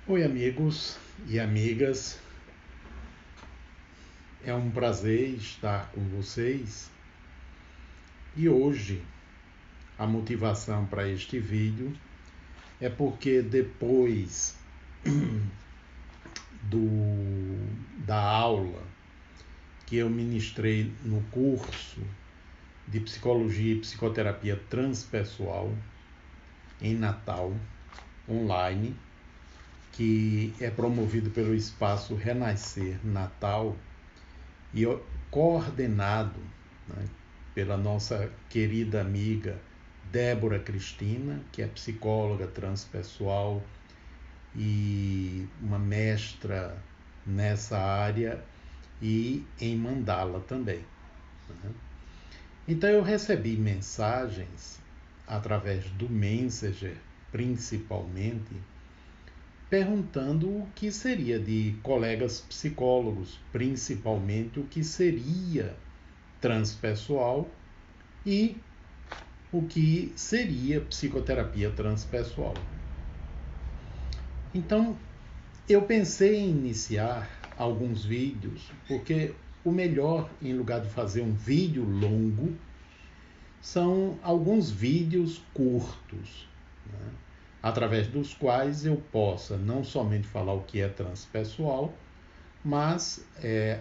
Oi, amigos e amigas, é um prazer estar com vocês e hoje a motivação para este vídeo é porque depois da aula que eu ministrei no curso de Psicologia e Psicoterapia Transpessoal em Natal, online, que é promovido pelo Espaço Renascer Natal e coordenado, né, pela nossa querida amiga Débora Cristina, que é psicóloga transpessoal e uma mestra nessa área e em mandala também, né? Então eu recebi mensagens através do Messenger, principalmente, perguntando o que seria de colegas psicólogos, principalmente o que seria transpessoal e o que seria psicoterapia transpessoal. Então, eu pensei em iniciar alguns vídeos, porque o melhor, em lugar de fazer um vídeo longo, são alguns vídeos curtos, né, através dos quais eu possa não somente falar o que é transpessoal, mas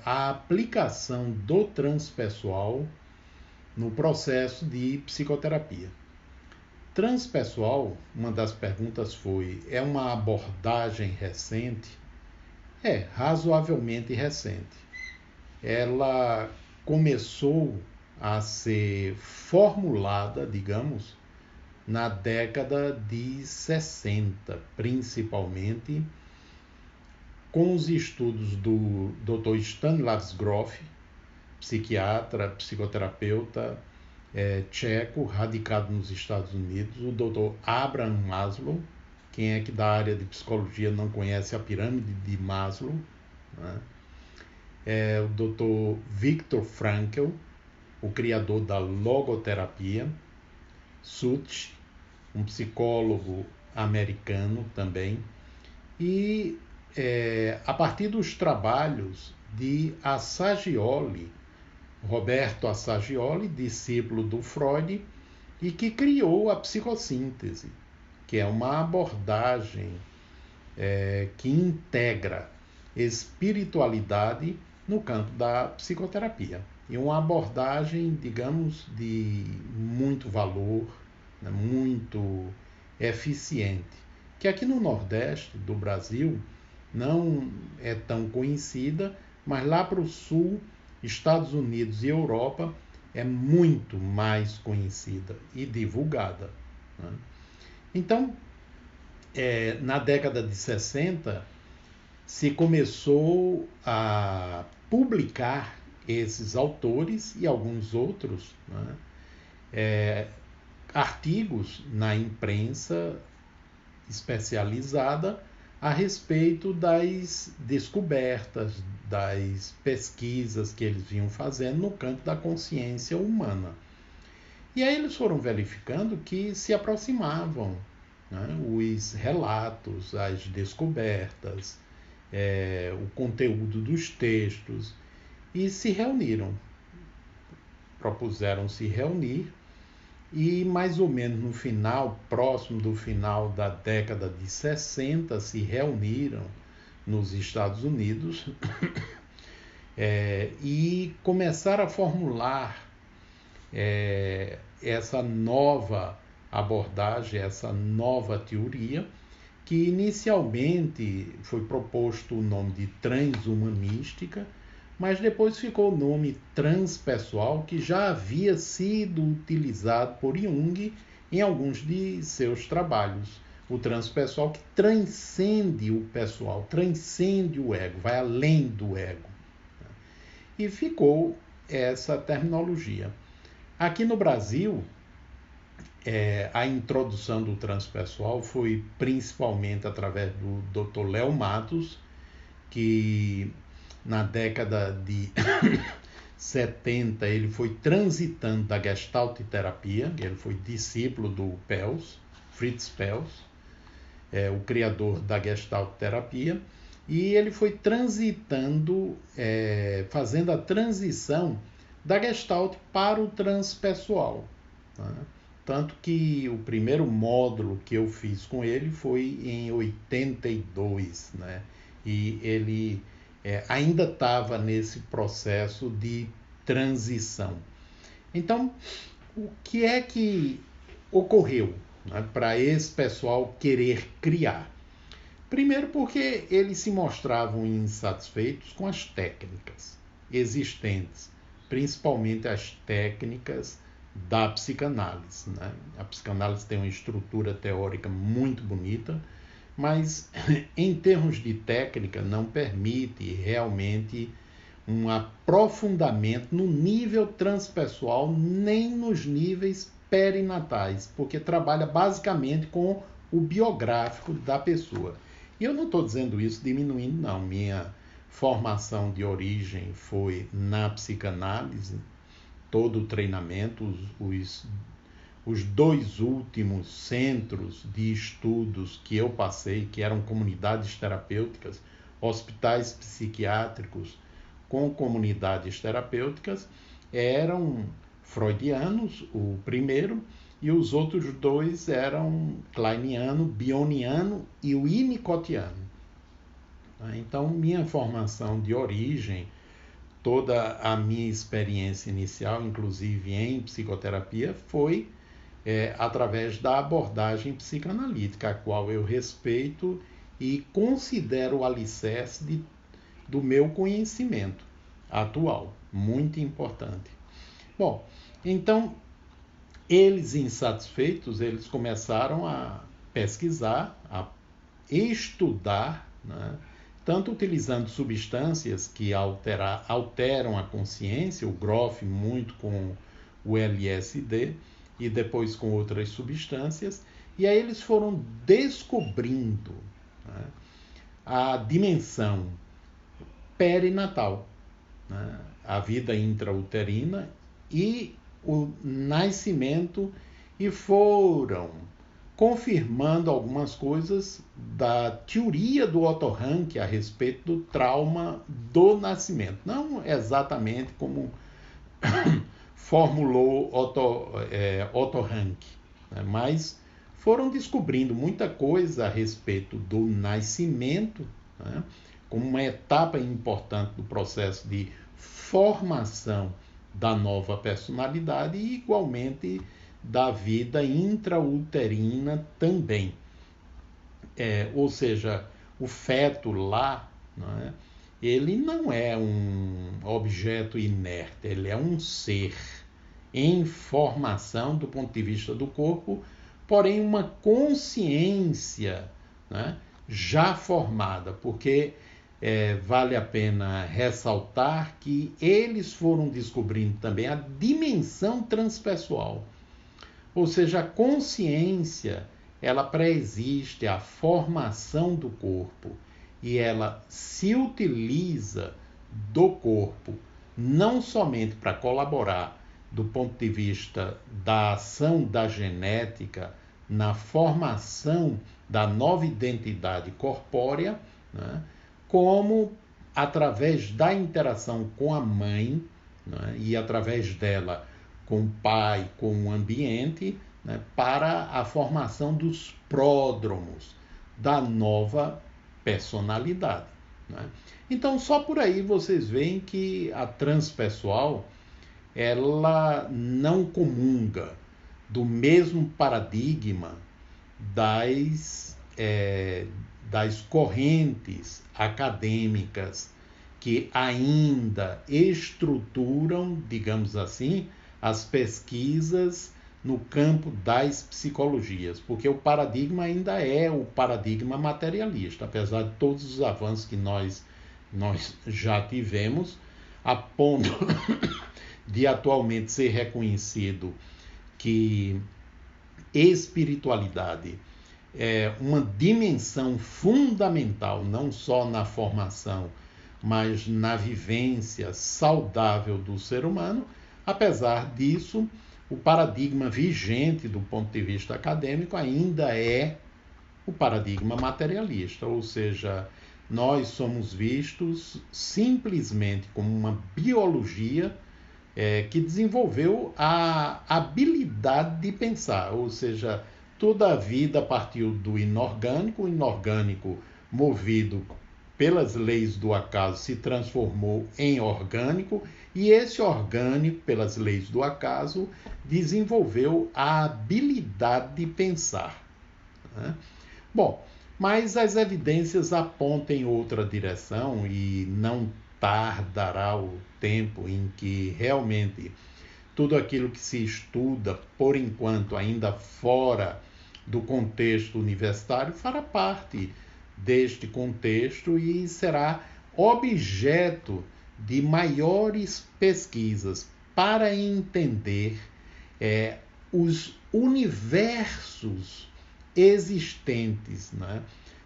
a aplicação do transpessoal no processo de psicoterapia. Transpessoal, uma das perguntas foi: é uma abordagem recente? É, razoavelmente recente. Ela começou a ser formulada, digamos, na década de 60, principalmente com os estudos do Dr. Stanislav Grof, psiquiatra, psicoterapeuta tcheco, radicado nos Estados Unidos, o Dr. Abraham Maslow. Quem é que da área de psicologia não conhece a pirâmide de Maslow, né? O Dr. Viktor Frankl, o criador da logoterapia, Such, um psicólogo americano também, e a partir dos trabalhos de Assagioli, Roberto Assagioli, discípulo do Freud, e que criou a psicossíntese, que é uma abordagem que integra espiritualidade no campo da psicoterapia. E uma abordagem, digamos, de muito valor, né, muito eficiente, que aqui no Nordeste do Brasil não é tão conhecida, mas lá para o Sul, Estados Unidos e Europa, é muito mais conhecida e divulgada, né? Então, na década de 60, se começou a publicar esses autores e alguns outros, né, artigos na imprensa especializada a respeito das descobertas, das pesquisas que eles vinham fazendo no campo da consciência humana. E aí eles foram verificando que se aproximavam, né, os relatos, as descobertas, o conteúdo dos textos, e se reuniram, propuseram se reunir, e mais ou menos no final, próximo do final da década de 60, se reuniram nos Estados Unidos e começaram a formular essa nova abordagem, essa nova teoria, que inicialmente foi proposto o nome de transhumanística, mas depois ficou o nome transpessoal, que já havia sido utilizado por Jung em alguns de seus trabalhos. O transpessoal que transcende o pessoal, transcende o ego, vai além do ego. E ficou essa terminologia. Aqui no Brasil, a introdução do transpessoal foi principalmente através do Dr. Léo Matos, que na década de 70 ele foi transitando da Gestalt terapia, ele foi discípulo do Pels, Fritz Pels, o criador da Gestalt terapia, e ele foi transitando, fazendo a transição da Gestalt para o transpessoal, né? Tanto que o primeiro módulo que eu fiz com ele foi em 82, né? E ele ainda estava nesse processo de transição. Então, o que é que ocorreu, né, para esse pessoal querer criar? Primeiro porque eles se mostravam insatisfeitos com as técnicas existentes, principalmente as técnicas da psicanálise, né? A psicanálise tem uma estrutura teórica muito bonita, mas em termos de técnica não permite realmente um aprofundamento no nível transpessoal nem nos níveis perinatais, porque trabalha basicamente com o biográfico da pessoa. E eu não estou dizendo isso diminuindo, não. Minha formação de origem foi na psicanálise, todo o treinamento, os dois últimos centros de estudos que eu passei, que eram comunidades terapêuticas, hospitais psiquiátricos com comunidades terapêuticas, eram freudianos, o primeiro, e os outros dois eram kleiniano, bioniano e winnicottiano. Então, minha formação de origem, toda a minha experiência inicial, inclusive em psicoterapia, foi através da abordagem psicanalítica, a qual eu respeito e considero o alicerce do meu conhecimento atual, muito importante. Bom, então, eles insatisfeitos, eles começaram a pesquisar, a estudar, né, tanto utilizando substâncias que alteram a consciência, o Groff muito com o LSD e depois com outras substâncias, e aí eles foram descobrindo, né, a dimensão perinatal, né, a vida intrauterina e o nascimento, e foram confirmando algumas coisas da teoria do Otto Rank a respeito do trauma do nascimento. Não exatamente como formulou Otto Rank, né? Mas foram descobrindo muita coisa a respeito do nascimento, né, como uma etapa importante do processo de formação da nova personalidade e, igualmente, da vida intrauterina também. Ou seja, o feto lá, né, ele não é um objeto inerte, ele é um ser em formação do ponto de vista do corpo, porém uma consciência, né, já formada, porque vale a pena ressaltar que eles foram descobrindo também a dimensão transpessoal. Ou seja, a consciência, ela pré-existe à formação do corpo e ela se utiliza do corpo não somente para colaborar do ponto de vista da ação da genética na formação da nova identidade corpórea, né, como através da interação com a mãe, né, e através dela com o pai, com o ambiente, né, para a formação dos pródromos da nova personalidade, né? Então, só por aí vocês veem que a transpessoal, ela não comunga do mesmo paradigma das correntes acadêmicas que ainda estruturam, digamos assim, as pesquisas no campo das psicologias, porque o paradigma ainda é o paradigma materialista, apesar de todos os avanços que nós já tivemos, a ponto de atualmente ser reconhecido que espiritualidade é uma dimensão fundamental, não só na formação, mas na vivência saudável do ser humano. Apesar disso, o paradigma vigente do ponto de vista acadêmico ainda é o paradigma materialista, ou seja, nós somos vistos simplesmente como uma biologia que desenvolveu a habilidade de pensar, ou seja, toda a vida partiu do inorgânico, o inorgânico, movido pelas leis do acaso, se transformou em orgânico, e esse orgânico, pelas leis do acaso, desenvolveu a habilidade de pensar, né? Bom, mas as evidências apontam em outra direção e não tardará o tempo em que realmente tudo aquilo que se estuda, por enquanto ainda fora do contexto universitário, fará parte deste contexto e será objeto de maiores pesquisas para entender os universos existentes, né?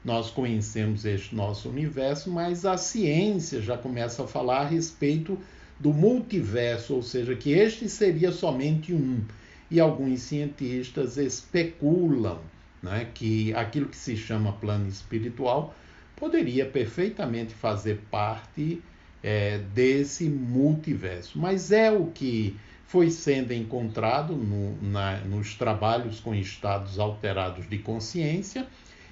Nós conhecemos este nosso universo, mas a ciência já começa a falar a respeito do multiverso, ou seja, que este seria somente um. E alguns cientistas especulam, né, que aquilo que se chama plano espiritual poderia perfeitamente fazer parte desse multiverso. Mas é o que foi sendo encontrado nos trabalhos com estados alterados de consciência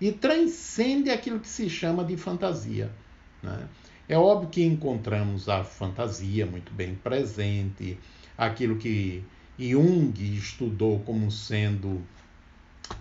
e transcende aquilo que se chama de fantasia, né? É óbvio que encontramos a fantasia muito bem presente, aquilo que Jung estudou como sendo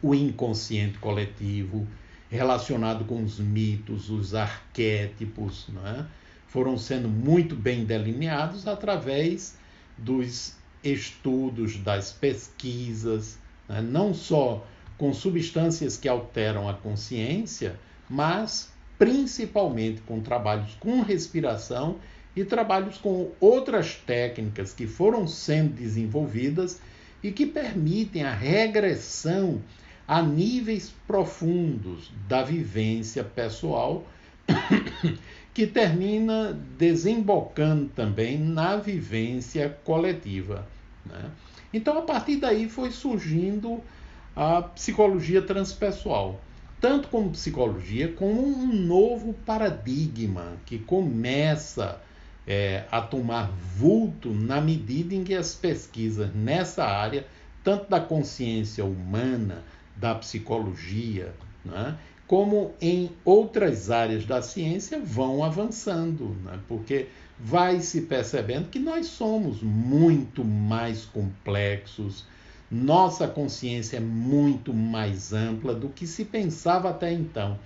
o inconsciente coletivo, relacionado com os mitos, os arquétipos, né? Foram sendo muito bem delineados através dos estudos, das pesquisas, né? Não só com substâncias que alteram a consciência, mas principalmente com trabalhos com respiração e trabalhos com outras técnicas que foram sendo desenvolvidas e que permitem a regressão a níveis profundos da vivência pessoal, que termina desembocando também na vivência coletiva, né? Então, a partir daí foi surgindo a psicologia transpessoal, tanto como psicologia, como um novo paradigma que começa a tomar vulto na medida em que as pesquisas nessa área, tanto da consciência humana, da psicologia, né, como em outras áreas da ciência, vão avançando, né, porque vai se percebendo que nós somos muito mais complexos, nossa consciência é muito mais ampla do que se pensava até então.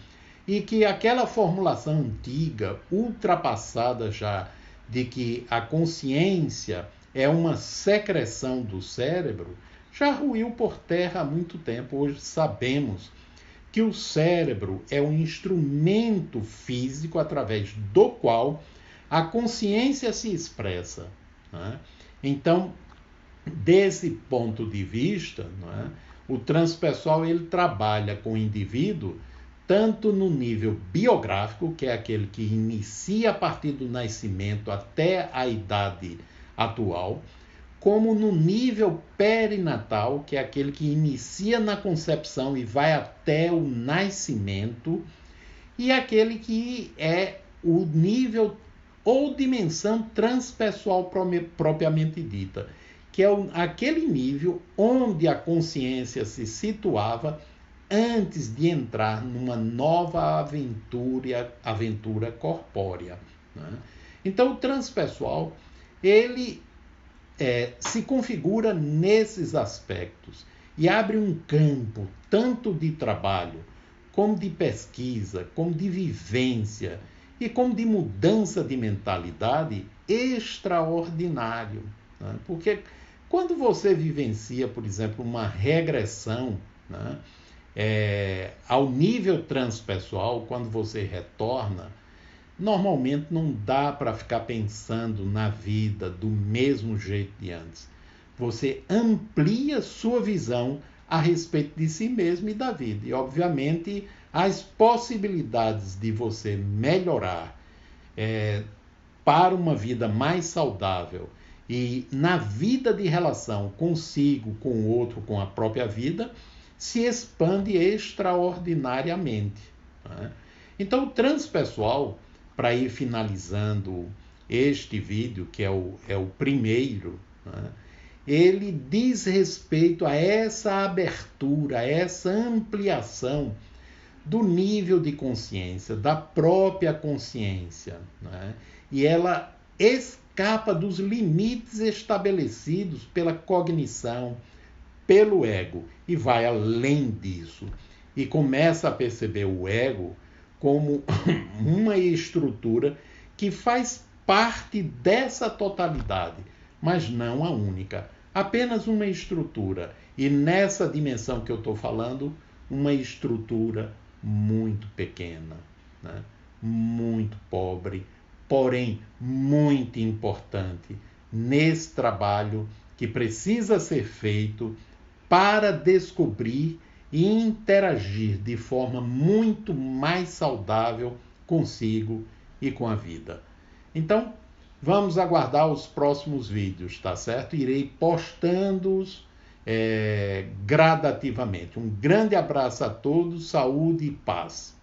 E que aquela formulação antiga, ultrapassada já, de que a consciência é uma secreção do cérebro, já ruiu por terra há muito tempo. Hoje sabemos que o cérebro é um instrumento físico através do qual a consciência se expressa, né? Então, desse ponto de vista, não é? O transpessoal ele trabalha com o indivíduo tanto no nível biográfico, que é aquele que inicia a partir do nascimento até a idade atual, como no nível perinatal, que é aquele que inicia na concepção e vai até o nascimento, e aquele que é o nível ou dimensão transpessoal propriamente dita, que é aquele nível onde a consciência se situava antes de entrar numa nova aventura corpórea, né? Então, o transpessoal, ele se configura nesses aspectos e abre um campo tanto de trabalho, como de pesquisa, como de vivência e como de mudança de mentalidade extraordinário, né? Porque quando você vivencia, por exemplo, uma regressão, né, ao nível transpessoal, quando você retorna, normalmente não dá para ficar pensando na vida do mesmo jeito de antes. Você amplia sua visão a respeito de si mesmo e da vida. E, obviamente, as possibilidades de você melhorar para uma vida mais saudável e na vida de relação consigo, com o outro, com a própria vida, se expande extraordinariamente, né? Então, o transpessoal, para ir finalizando este vídeo, que é o primeiro, né, ele diz respeito a essa abertura, a essa ampliação do nível de consciência, da própria consciência, né? E ela escapa dos limites estabelecidos pela cognição, pelo ego, e vai além disso. E começa a perceber o ego como uma estrutura que faz parte dessa totalidade, mas não a única. Apenas uma estrutura. E nessa dimensão que eu estou falando, uma estrutura muito pequena, né? Muito pobre, porém muito importante nesse trabalho que precisa ser feito para descobrir e interagir de forma muito mais saudável consigo e com a vida. Então, vamos aguardar os próximos vídeos, tá certo? Irei postando-os gradativamente. Um grande abraço a todos, saúde e paz.